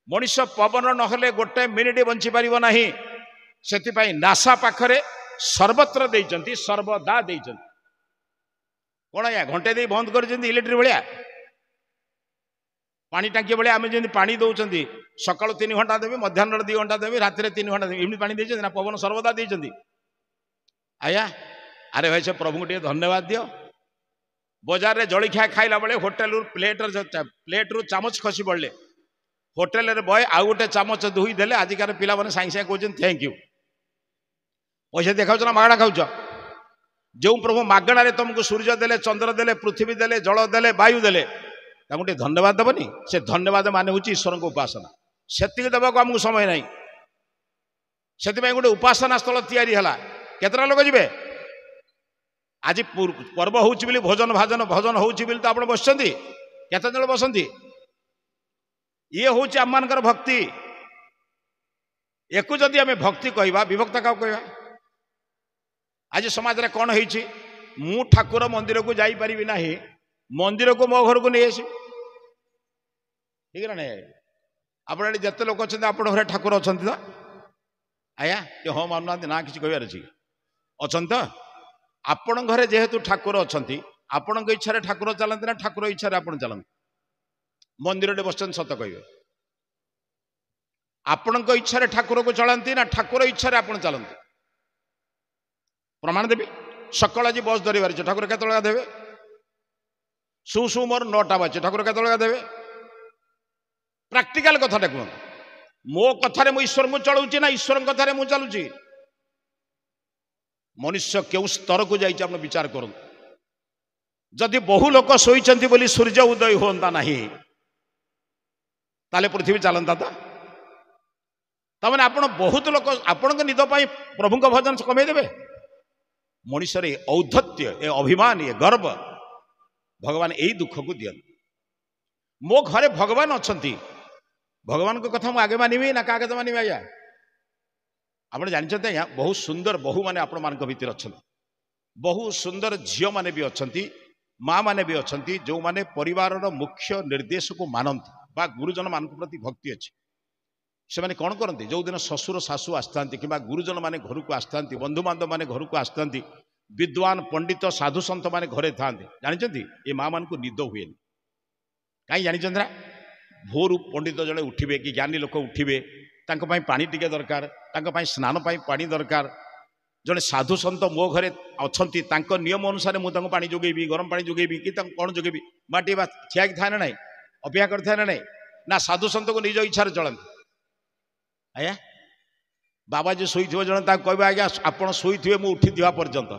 मनीष पवन नहले गोटे मिनिट बंची पारिबो नाही सेतिपाई नासा पाखरे सर्वत्र देइछन्ति सर्वदा देइछन्ति कोन या घंटे दे बंद कर इलेक्ट्रिक भलिया पानी टांकी भलिया आमे जेंति पानी दउछन्ति सकाळ 3 घंटा देबे मध्याह्न 2 घंटा देबे रात्रि 3 घंटा देबे एमनी पानी देइछन्ति ना पवन सर्वदा देइछन्ति आया अरे भाई से प्रभु को धन्यवाद दियो बजार रे जलिखिया खाइला बेले होटेल प्लेट रु चामच खसी पड़े होटेल रे बय आउ गोटे चामच धोई देले आजिकार पिला माने साई साई कहउछन थैंक यू पैसा देखाउछ ना मागणा खाउछ जो प्रभु मागणा रे तुमको सूर्य देले चंद्र देले पृथ्वी देले जल देले वायु देले ताको धन्यवाद देबनी से धन्यवाद माने होची ईश्वर को उपासना सेतिक देबा को हमको समय नहीं सेति गोटे उपासना स्थल तैयारी हला केतरा लोक जिबे आज पर्व होउछि बिली भोजन भाजन भजन होउछि बिली तो आपण बसछन्ती केते जण बसन्ती ये होउछि आम मानकर भक्ति एको जदि आमे भक्ति कहबा विभक्त का कहबा आज समाज रे कोन होइछि मु ठाकुर मंदिर को जाई परिबि नाही मंदिर को मो घर को नै आसी ठीक ना आपण जते लोक अछन्ती आपण घरे ठाकुर अछन्ती त आया के हो मानुना ना किछि कहबार अछि अछन्त आपण घरे जेहेतु ठाकुर अछन्ती आपण इच्छा ठाकुर चलती ना ठाकुर इच्छा आपण चलती मंदिर रे बसन सत कहबे आपण इच्छा ठाकुर को चलती ना ठाकुर इच्छा आपण चलती प्रमाण देवी सकाल आज बस धरबार ठाकुर केतला देवे सु सु मोर 9टा बाजे ठाकुर केतला देवे प्रैक्टिकल कथा कहूँ मो कथारे मु ईश्वर को चलाऊँ ना ईश्वर कथारे मु चलुची मनुष्य क्यों स्तर को जाइए आप विचार करूँ जदि बहु लोक शोइचंती बोली सूर्य उदय होता नहीं ताले पृथ्वी चलता तो तमें आप बहुत लोक आपण निद प्रभु भजन कमे देवे मनुष्य रे औद्धत्य ए अभिमान ये गर्व भगवान यही दुख को दियन मो घरे भगवान अछंती भगवान को कथा मु आगे मानिबी ना का मानिबी आया आप जानते आज्ञा बहुत सुंदर बहु माने आपण मान भीतर अच्छा बहु सुंदर झील माने भी अच्छा माँ माने भी अच्छा जो माने परिवार मुख्य निर्देश को मानती बा गुरुजन मान प्रति भक्ति अच्छी से माने कौन करते जो दिन ससुर सासु आसता कि गुरुजन माने घर को आसता बंधु बांधव माने घर को आसता विद्वान पंडित साधु सन्त माने घरे था जानते ये माँ मान को निद हुए कहीं जानते ना भोर पंडित जड़े उठे कि ज्ञानी लोक उठे पानी टिके दरकार स्नान पानी दरकार जड़े साधु सन्त मो घरे अच्छा नियम अनुसार मुझे पानी जोगेबी गरम पानी जोगेबी कि कौन जोगेबी माटी ठिया था ना अपेक्षा करता ना ना ना साधु सन्त को निज इच्छा चलती आया बाबा जो शोई जन कह आज्ञा आप शोथे मुझे उठी पर्यंत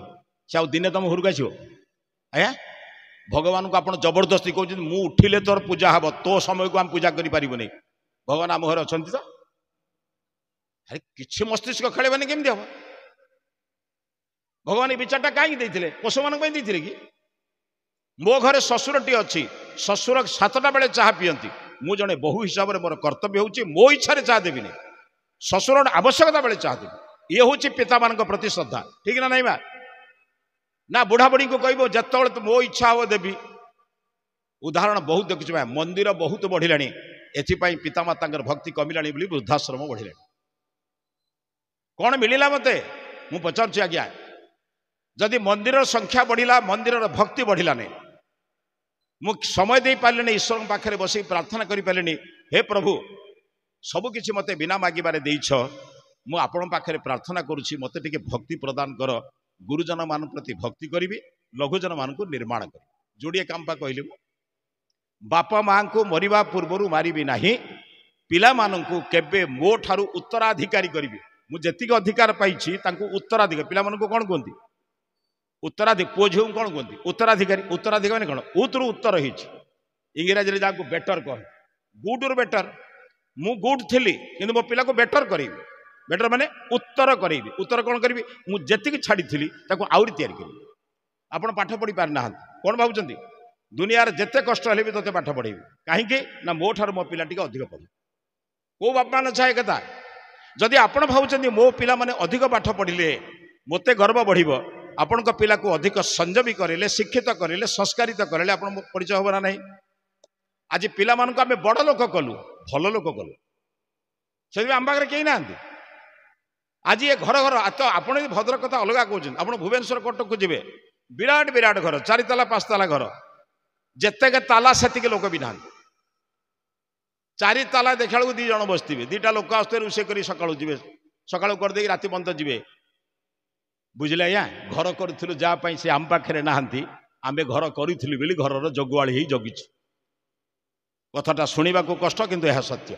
से दिने तुम घर को आसो आया भगवान को आप जबरदस्ती कहते मुझे उठिले तोर पूजा हम तो समय को आम पूजा करें भगवान आम घर अच्छा तो अरे किसी मस्तिष्क खेल केमती हम भगवान ये विचारटा कहीं देते पशु मान कि मो घरे ससुरटी अच्छी ससुर 7टा बेले चाह पीती मु जड़े बहु हिसाब से मोर कर्तव्य हूँ मो इच्छा चाह देवी ससुर आवश्यकता बेले चाह देवी ये हूँ पिता मान प्रति श्रद्धा ठीक ना नहीं बा ना बुढ़ा बुढ़ी को कह जिते तो मो इच्छा हम देवी उदाहरण बहुत देखुचे मंदिर बहुत बढ़ला एपाई पितामाता भक्ति कमिला वृद्धाश्रम बढ़ला कौन मिलला मते मु पचार आज्ञा जदि मंदिर संख्या बढ़ला मंदिर भक्ति बढ़ला नहीं मु समय दे पारे ईश्वर पाखे बस प्रार्थना कर पारे हे प्रभु सबकि मते बिना मागिबारे देइछ मु आपण पाखे प्रार्थना करुछि मते टिके भक्ति प्रदान कर गुरुजन मान प्रति भक्ति करी लघुजन मान को निर्माण कर जोड़िए काम पा कहली बापा माँ को मरिबा पूर्व मारिबी नाही पिला माननकु केबे मो ठारू उत्तराधिकारी करी मु जेतिक अधिकार पाइछि तांको उत्तराधिकारी पिला माननकु कोन कोंती उत्तराधिकारी पुओ झिउ कोन कोंती उत्तराधिकारी उत्तराधिकारी कोन उतरु उत्तर हिछि इंग्रजी रे जाको बेटर कह गुड और बेटर मु गुड थिली किंतु मो पिला को बेटर करेबी बेटर माने उत्तर करेबी उत्तर कोन करबी मु जेतिक छाड़ी थिली ताको आउरी तयार करी ଆପଣ ପାଠ ପଢ଼ି ପାରିନାହାନ୍ତି କ'ଣ ଭାବୁଛନ୍ତି ଦୁନିଆରେ ଯେତେ କଷ୍ଟ ହେଲେ ବି ତୋତେ ପାଠ ପଢ଼େଇବି କାହିଁକି ନା ମୋ ଠାରୁ ମୋ ପିଲା ଟିକେ ଅଧିକ ପଢ଼ିବ କେଉଁ ବାପା ମାନ ଚାହେଁ କଥା ଯଦି ଆପଣ ଭାବୁଛନ୍ତି ମୋ ପିଲାମାନେ ଅଧିକ ପାଠ ପଢ଼ିଲେ ମୋତେ ଗର୍ବ ବଢ଼ିବ ଆପଣଙ୍କ ପିଲାକୁ ଅଧିକ ସଂଯମୀ କରିଲେ ଶିକ୍ଷିତ କରିଲେ ସଂସ୍କାରିତ କରିଲେ ଆପଣ ପରିଚୟ ହେବ ନା ନାହିଁ ଆଜି ପିଲାମାନଙ୍କୁ ଆମେ ବଡ଼ ଲୋକ କଲୁ ଭଲ ଲୋକ କଲୁ ସେଥିପାଇଁ ଆମ ପାଖରେ କେହି ନାହାନ୍ତି ଆଜି ଏ ଘର ଘର ତ ଆପଣ ଯଦି ଭଦ୍ରକ କଥା ଅଲଗା କହୁଛନ୍ତି ଆପଣ ଭୁବନେଶ୍ୱର କଟକକୁ ଯିବେ ବିରାଟ ବିରାଟ ଘର 4 ତାଲା 5 ତାଲା ଘର ଯେତେକ ତାଲା ସେତିକି ଲୋକ ବି ନାହାନ୍ତି 4 ତାଲା ଦେଖିଲା ବେଳକୁ 2 ଜଣ ବସିଥିବେ 2ଟା ଲୋକ ଆସୁଥିବେ ରୋଷେଇ କରି ସକାଳୁ କରିଦେଇକି ରାତି ପର୍ଯ୍ୟନ୍ତ ଯିବେ ବୁଝିଲେ ଆଜ୍ଞା ଘର କରିଥିଲୁ ଯାହା ପାଇଁ ସେ ଆମ ପାଖରେ ନାହାନ୍ତି ଆମେ ଘର କରିଥିଲୁ ବୋଲି ଘରର ଜଗୁଆଳି ହେଇ ଜଗିଛୁ କଥାଟା ଶୁଣିବାକୁ କଷ୍ଟ କିନ୍ତୁ ଏହା ସତ୍ୟ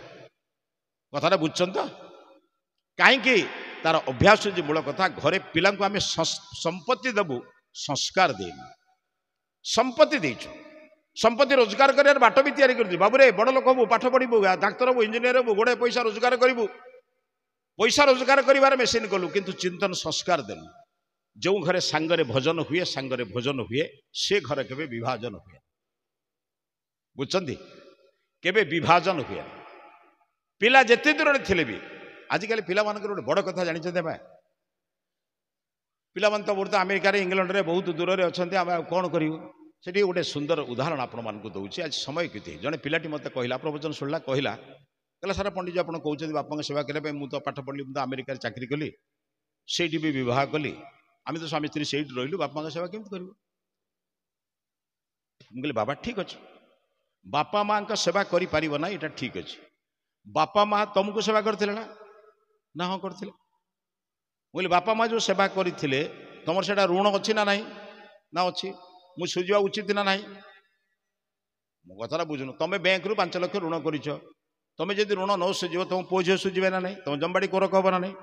କଥାଟା ବୁଝୁଛନ୍ତି ତ କାହିଁକି ତାର ଅଭ୍ୟାସ ଯେ ମୂଳ କଥା ଘରେ ପିଲାଙ୍କୁ ଆମେ ସମ୍ପତ୍ତି ଦେବୁ ସଂସ୍କାର ଦେଇନୁ ସମ୍ପତ୍ତି ଦେଇଛୁ ସମ୍ପତ୍ତି ରୋଜଗାର କରିବାର ବାଟ ବି ତିଆରି କରିଛୁ ବାବୁରେ ବଡ଼ ଲୋକ ହବୁ ପାଠ ପଢ଼ିବୁ ଡାକ୍ତର ହବୁ ଇଞ୍ଜିନିୟର ହବୁ ଗୋଡ଼େ ପଇସା ରୋଜଗାର କରିବୁ ପଇସା ରୋଜଗାର କରିବାର ମେସିନ୍ କଲୁ କିନ୍ତୁ ଚିନ୍ତନ ସଂସ୍କାର ଦେଲୁ ଯେଉଁ ଘରେ ସାଙ୍ଗରେ ଭଜନ ହୁଏ ସାଙ୍ଗରେ ଭୋଜନ ହୁଏ ସେ ଘରେ କେବେ ବିଭାଜନ ହୁଏ ବୁଝୁଛନ୍ତି କେବେ ବିଭାଜନ ହୁଏ ପିଲା ଯେତେ ଦୂରରେ ଥିଲେ ବି ଆଜିକାଲି ପିଲାମାନଙ୍କର ଗୋଟେ ବଡ଼ କଥା ଜାଣିଛନ୍ତି ଆମେ ପିଲାମାନେ ତ ବହୁତ ଆମେରିକାରେ ଇଂଲଣ୍ଡରେ ବହୁତ ଦୂରରେ ଅଛନ୍ତି ଆମେ ଆଉ କ'ଣ କରିବୁ ସେଠି ଗୋଟେ ସୁନ୍ଦର ଉଦାହରଣ ଆପଣମାନଙ୍କୁ ଦେଉଛି ଆଜି ସମୟ କେତେ ଜଣେ ପିଲାଟି ମୋତେ କହିଲା ପ୍ରବଚନ ଶୁଣିଲା କହିଲା ସାରା ପଣ୍ଡିତ ଆପଣ କହୁଛନ୍ତି ବାପାଙ୍କ ସେବା କରିବା ପାଇଁ ମୁଁ ତ ପାଠ ପଢ଼ିଲି ମୁଁ ତ ଆମେରିକାରେ ଚାକିରି କଲି ସେଇଠି ବି ବିବାହ କଲି ଆମେ ତ ସ୍ୱାମୀ ସ୍ତ୍ରୀ ସେଇଠି ରହିଲୁ ବାପାଙ୍କ ସେବା କେମିତି କରିବୁ ମୁଁ କହିଲି ବାବା ଠିକ୍ ଅଛି ବାପା ମାଆଙ୍କ ସେବା କରିପାରିବ ନା ଏଇଟା ଠିକ୍ ଅଛି ବାପା ମା ତମକୁ ସେବା କରିଥିଲେ ନା ହଁ କରିଥିଲେ ମୁଁ କହିଲି ବାପା ମା ଯେଉଁ ସେବା କରିଥିଲେ ତମର ସେଇଟା ଋଣ ଅଛି ନା ନାହିଁ ନା ଅଛି ମୁଁ ସୁଝିବା ଉଚିତ ନା ନାହିଁ ମୋ କଥାଟା ବୁଝୁନ ତମେ ବ୍ୟାଙ୍କରୁ 5 ଲକ୍ଷ ଋଣ କରିଛ ତମେ ଯଦି ଋଣ ନ ସୁଝିବ ତମ ପୁଅ ଝିଅ ସୁଝିବେ ନା ନାହିଁ ତମ ଜମିବାଡ଼ି କୋରକ ହବ ନା ନାହିଁ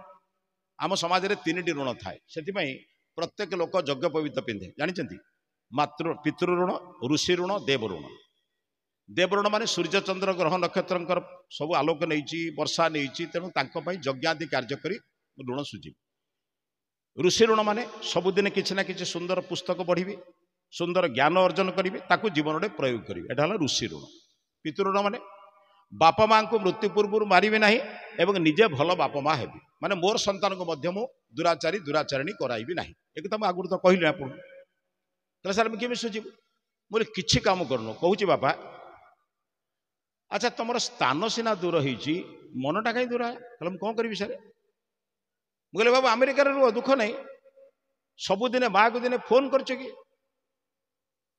ଆମ ସମାଜରେ 3ଟି ଋଣ ଥାଏ ସେଥିପାଇଁ ପ୍ରତ୍ୟେକ ଲୋକ ଯଜ୍ଞ ପବିତ୍ର ପିନ୍ଧେ ଜାଣିଛନ୍ତି ପିତୃ ଋଣ ଋଷି ଋଣ ଦେବ ଋଣ ଦେବ ଋଣ ମାନେ ସୂର୍ଯ୍ୟ ଚନ୍ଦ୍ର ଗ୍ରହ ନକ୍ଷତ୍ରଙ୍କର ସବୁ ଆଲୋକ ନେଇଛି ବର୍ଷା ନେଇଛି ତେଣୁ ତାଙ୍କ ପାଇଁ ଯଜ୍ଞାଦି କାର୍ଯ୍ୟ କରି ଋଣ ସୁଝିବି ଋଷି ଋଣ ମାନେ ସବୁଦିନ କିଛି ନା କିଛି ସୁନ୍ଦର ପୁସ୍ତକ ପଢ଼ିବି ସୁନ୍ଦର ଜ୍ଞାନ ଅର୍ଜନ କରିବି ତାକୁ ଜୀବନରେ ପ୍ରୟୋଗ କରିବି ଏଟା ହେଲା ଋଷି ଋଣ ପିତୃ ଋଣ ମାନେ ବାପା ମାଙ୍କୁ ମୃତ୍ୟୁ ପୂର୍ବରୁ ମାରିବି ନାହିଁ ଏବଂ ନିଜେ ଭଲ ବାପା ମା ହେବି ମାନେ ମୋର ସନ୍ତାନଙ୍କୁ ମଧ୍ୟ ମୁଁ ଦୁରାଚାରିଣୀ କରାଇବି ନାହିଁ ଏ କଥା ମୁଁ ଆଗରୁ ତ କହିଲି ଆପଣ ତାହେଲେ ସାର୍ ମୁଁ କେମିତି ସୁଝିବୁ ମୁଁ କିଛି କାମ କରୁନୁ କହୁଛି ବାପା ଆଚ୍ଛା ତମର ସ୍ଥାନ ସିନା ଦୂର ହେଇଛି ମନଟା କାହିଁ ଦୂର ତାହେଲେ ମୁଁ କ'ଣ କରିବି ସାର୍ ମୁଁ କହିଲି ବାବୁ ଆମେରିକାରେ ରୁହ ଦୁଃଖ ନାହିଁ ସବୁଦିନେ ମାଆକୁ ଦିନେ ଫୋନ୍ କରୁଛ କି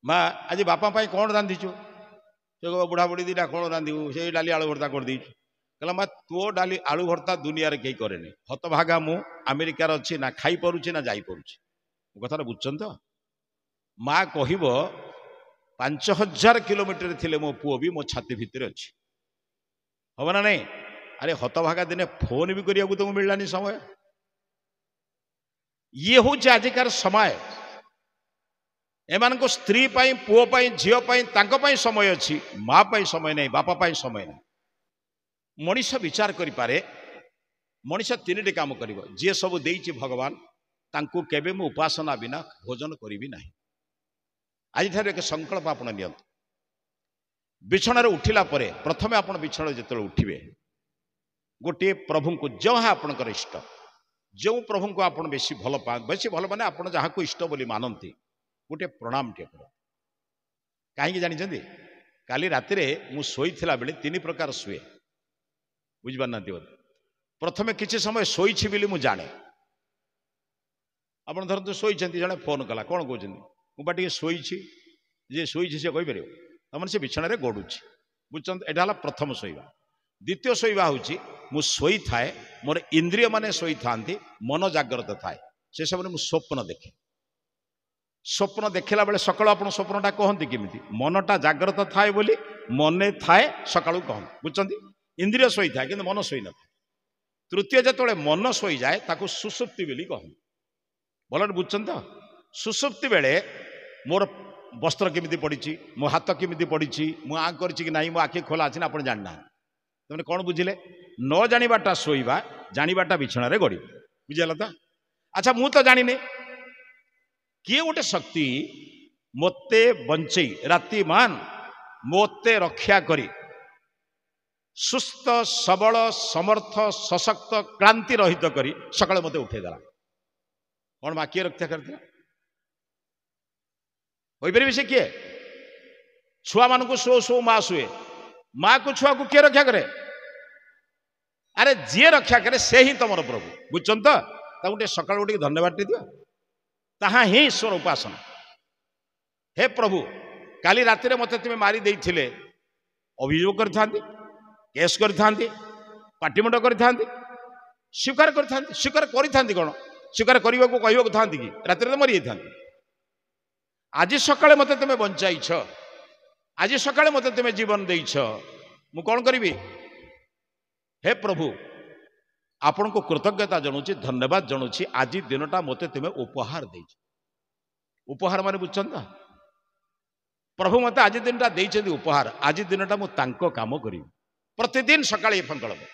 ମା ଆଜି ବାପା ପାଇଁ କ'ଣ ରାନ୍ଧିଛୁ ସେ କହିବ ବୁଢ଼ାବୁଢ଼ୀ ଦିଟା କ'ଣ ରାନ୍ଧିବୁ ସେଇ ଡାଲି ଆଳୁ ଭର୍ତ୍ତା କରିଦେଇଛୁ କହିଲା ମା ତୋ ଡାଲି ଆଳୁ ଭର୍ତ୍ତା ଦୁନିଆରେ କେହି କରେନି ହତଭାଗା ମୁଁ ଆମେରିକାରେ ଅଛି ନା ଖାଇପାରୁଛି ନା ଯାଇପାରୁଛି ମୋ କଥାଟା ବୁଝୁଛନ୍ତି ତ ମା କହିବ 5000 କିଲୋମିଟର ଥିଲେ ମୋ ପୁଅ ବି ମୋ ଛାତି ଭିତରେ ଅଛି ହବ ନା ନାଇଁ ଆରେ ହତଭାଗା ଦିନେ ଫୋନ୍ ବି କରିବାକୁ ତମକୁ ମିଳିଲାନି ସମୟ ଇଏ ହେଉଛି ଆଜିକାର ସମୟ ଏମାନଙ୍କ ସ୍ତ୍ରୀ ପାଇଁ ପୁଅ ପାଇଁ ଝିଅ ପାଇଁ ତାଙ୍କ ପାଇଁ ସମୟ ଅଛି ମା ପାଇଁ ସମୟ ନାହିଁ ବାପା ପାଇଁ ସମୟ ନାହିଁ ମଣିଷ ବିଚାର କରିପାରେ ମଣିଷ 3ଟି କାମ କରିବ ଯିଏ ସବୁ ଦେଇଛି ଭଗବାନ ତାଙ୍କୁ କେବେ ମୁଁ ଉପାସନା ବିନା ଭୋଜନ କରିବି ନାହିଁ ଆଜିଠାରୁ ଏକ ସଂକଳ୍ପ ଆପଣ ନିଅନ୍ତୁ ବିଛଣାରେ ଉଠିଲା ପରେ ପ୍ରଥମେ ଆପଣ ବିଛଣାରେ ଯେତେବେଳେ ଉଠିବେ ଗୋଟିଏ ପ୍ରଭୁଙ୍କୁ ଯାହା ଆପଣଙ୍କର ଇଷ୍ଟ ଯେଉଁ ପ୍ରଭୁଙ୍କୁ ଆପଣ ବେଶୀ ଭଲ ପାଆନ୍ତି ବେଶୀ ଭଲ ମାନେ ଆପଣ ଯାହାକୁ ଇଷ୍ଟ ବୋଲି ମାନନ୍ତି ଗୋଟିଏ ପ୍ରଣାମଟିଏ କରନ୍ତି କାହିଁକି ଜାଣିଛନ୍ତି କାଲି ରାତିରେ ମୁଁ ଶୋଇଥିଲା ବେଳେ 3 ପ୍ରକାର ଶୁଏ ବୁଝିପାରୁନାହାନ୍ତି ବୋଧେ ପ୍ରଥମେ କିଛି ସମୟ ଶୋଇଛି ବୋଲି ମୁଁ ଜାଣେ ଆପଣ ଧରନ୍ତୁ ଶୋଇଛନ୍ତି ଜଣେ ଫୋନ୍ କଲା କ'ଣ କହୁଛନ୍ତି ମୁଁ ବା ଟିକେ ଶୋଇଛି ଯିଏ ଶୋଇଛି ସେ କହିପାରିବ ତାମାନେ ସେ ବିଛଣାରେ ଗଡ଼ୁଛି ବୁଝୁଛନ୍ତି ଏଇଟା ହେଲା ପ୍ରଥମ ଶୋଇବା ଦ୍ୱିତୀୟ ଶୋଇବା ହେଉଛି ମୁଁ ଶୋଇଥାଏ ମୋର ଇନ୍ଦ୍ରିୟ ମାନେ ଶୋଇଥାନ୍ତି ମନ ଜାଗ୍ରତ ଥାଏ ସେ ସମୟରେ ମୁଁ ସ୍ୱପ୍ନ ଦେଖେ ସ୍ୱପ୍ନ ଦେଖିଲା ବେଳେ ସକାଳୁ ଆପଣ ସ୍ୱପ୍ନଟା କହନ୍ତି କେମିତି ମନଟା ଜାଗ୍ରତ ଥାଏ ବୋଲି ମନେ ଥାଏ ସକାଳୁ କହନ୍ତି ବୁଝୁଛନ୍ତି ଇନ୍ଦ୍ରିୟ ଶୋଇଥାଏ କିନ୍ତୁ ମନ ଶୋଇନଥାଏ ତୃତୀୟ ଯେତେବେଳେ ମନ ଶୋଇଯାଏ ତାକୁ ସୁଷୁପ୍ତି ବୋଲି କହନ୍ତି ଭଲରେ ବୁଝୁଛନ୍ତି ତ ସୁଷୁପ୍ତି ବେଳେ ମୋର ବସ୍ତ୍ର କେମିତି ପଡ଼ିଛି ମୋ ହାତ କେମିତି ପଡ଼ିଛି ମୁଁ ଆଁ କରିଛି କି ନାହିଁ ମୋ ଆଖି ଖୋଲା ଅଛି ନା ଆପଣ ଜାଣିନାହାନ୍ତି ତାମାନେ କ'ଣ ବୁଝିଲେ ନ ଜାଣିବାଟା ଶୋଇବା ଜାଣିବାଟା ବିଛଣାରେ ଗଡ଼ିବ ବୁଝିଗଲା ତ ଆଚ୍ଛା ମୁଁ ତ ଜାଣିନି किए गोटे शक्ति मते बंचई राति मान मते रक्षा करी सुस्थ सबल समर्थ सशक्त क्रांति रहित करी सकाଳେ मते उठेदेला कौन माँ किए रक्षा करता हो पारे से किए छुआ मान शो शो माँ शुए माँ को छुआ को किए रक्षा करे अरे जी रक्षा करे से ही तुम प्रभु बुझुन तो गोटे सकाल उठ धन्यवाद दियो ताहा ही ईश्वर उपासना हे प्रभु काली राति मते तुम मारी देथिले अभियोग करथांती केस करथांती पाटिमुंड करथांती स्वीकार करथांती स्वीकार करथांती कोन स्वीकार करबा को कहबा को थांती कि राति तो मरी जाथांती आज सकाळे मते तुम बंचाइछ आज सकाळे मते तुम जीवन देइछ मु कोन करिवि हे प्रभु आपण को कृतज्ञता जणुची धन्यवाद जणुची आज दिनटा मते तुम उपहार देइछ उपहार माने बुझछन ना प्रभु मते आज दिनटा देइछथि उपहार आज दिनटा मु तांको काम करी प्रतिदिन सकाळे संकल्प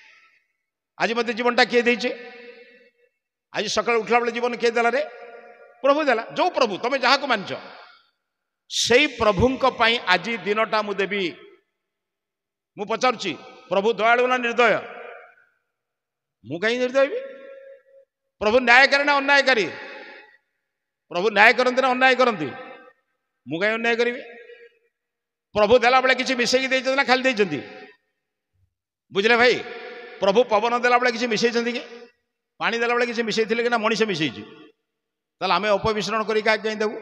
आज मते जीवनटा किए देइछे आज सकाळे उठला बेले जीवन किए देला रे प्रभु देला जो प्रभु तमे जहा को मानछ सेई प्रभुंक पई आज दिनटा मु देबी मु पचारछि प्रभु दयालु ना निर्दय मु कहीं निर्दय भी प्रभु न्यायकारी ना अन्यायकारी प्रभु न्याय करती ना अन्याय करती मु कहीं अन्याय करी प्रभु देला बेले किसी मिसेकी देइछन ना खाली देइछन्ती बुझले भाई प्रभु पवन देला बेले किसी मिसेइछन्ती कि पानी देला बेले किसी मिसेइथिले कि ना मनीष मिसेइछि ताले आमे अपमिश्रण करी का कहीं देबू